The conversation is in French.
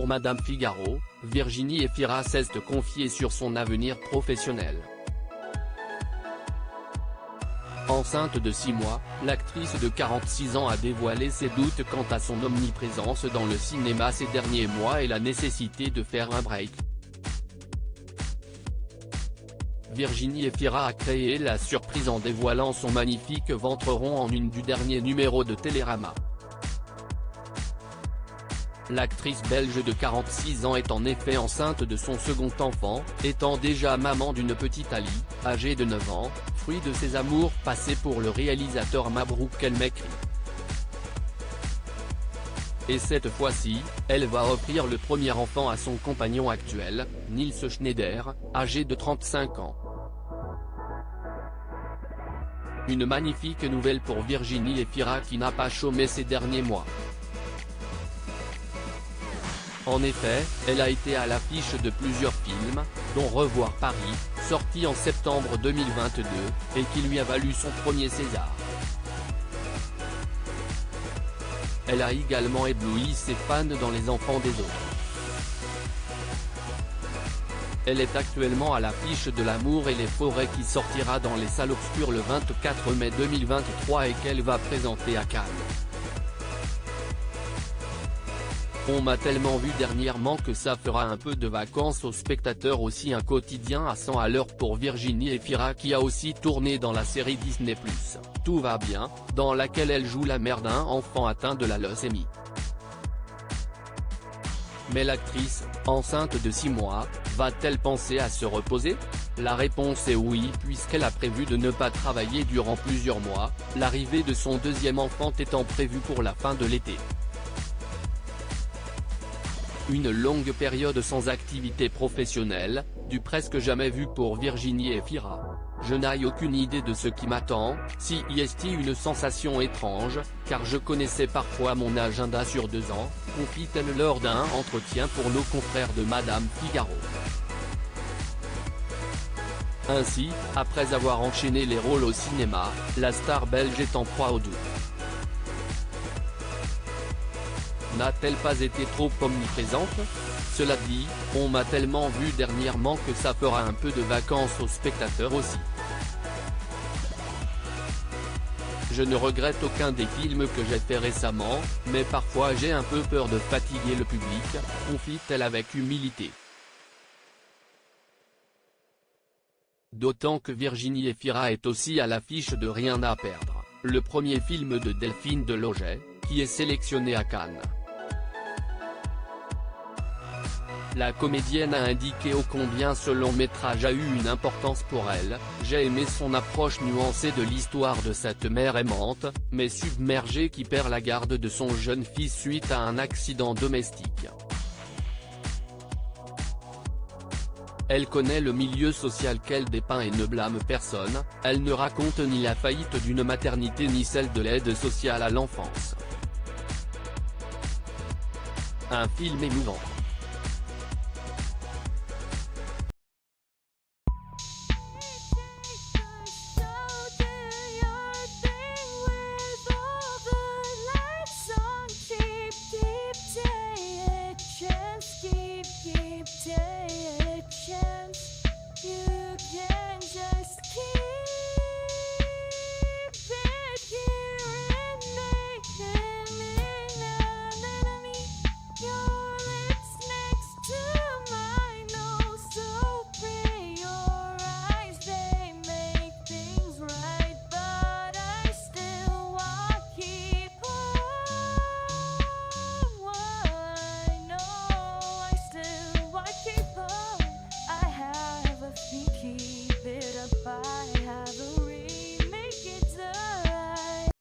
Madame Figaro, Virginie Efira s'est confiée sur son avenir professionnel. Enceinte de 6 mois, l'actrice de 46 ans a dévoilé ses doutes quant à son omniprésence dans le cinéma ces derniers mois et la nécessité de faire un break. Virginie Efira a créé la surprise en dévoilant son magnifique ventre rond en une du dernier numéro de Télérama. L'actrice belge de 46 ans est en effet enceinte de son second enfant, étant déjà maman d'une petite Ali, âgée de 9 ans, fruit de ses amours passés pour le réalisateur Mabrouk El Mekri. Et cette fois-ci, elle va offrir le premier enfant à son compagnon actuel, Nils Schneider, âgé de 35 ans. Une magnifique nouvelle pour Virginie Efira qui n'a pas chômé ces derniers mois. En effet, elle a été à l'affiche de plusieurs films, dont Revoir Paris, sorti en septembre 2022, et qui lui a valu son premier César. Elle a également ébloui ses fans dans Les Enfants des autres. Elle est actuellement à l'affiche de L'amour et les forêts qui sortira dans les salles obscures le 24 mai 2023 et qu'elle va présenter à Cannes. On m'a tellement vu dernièrement que ça fera un peu de vacances aux spectateurs aussi un quotidien à 100 à l'heure pour Virginie Efira qui a aussi tourné dans la série Disney+, Tout va bien, dans laquelle elle joue la mère d'un enfant atteint de la leucémie. Mais l'actrice, enceinte de 6 mois, va-t-elle penser à se reposer? La réponse est oui puisqu'elle a prévu de ne pas travailler durant plusieurs mois, l'arrivée de son deuxième enfant étant prévue pour la fin de l'été. Une longue période sans activité professionnelle, du presque jamais vu pour Virginie Efira. Je n'ai aucune idée de ce qui m'attend, si est une sensation étrange, car je connaissais parfois mon agenda sur 2 ans, confie-t-elle lors d'un entretien pour nos confrères de Madame Figaro. Ainsi, après avoir enchaîné les rôles au cinéma, la star belge est en proie au doute. N'a-t-elle pas été trop omniprésente? Cela dit, on m'a tellement vu dernièrement que ça fera un peu de vacances aux spectateurs aussi. Je ne regrette aucun des films que j'ai fait récemment, mais parfois j'ai un peu peur de fatiguer le public, confie-t-elle avec humilité. D'autant que Virginie Efira est aussi à l'affiche de Rien à perdre, le premier film de Delphine Deloget, qui est sélectionné à Cannes. La comédienne a indiqué ô combien ce long métrage a eu une importance pour elle. J'ai aimé son approche nuancée de l'histoire de cette mère aimante, mais submergée qui perd la garde de son jeune fils suite à un accident domestique. Elle connaît le milieu social qu'elle dépeint et ne blâme personne, elle ne raconte ni la faillite d'une maternité ni celle de l'aide sociale à l'enfance. Un film émouvant.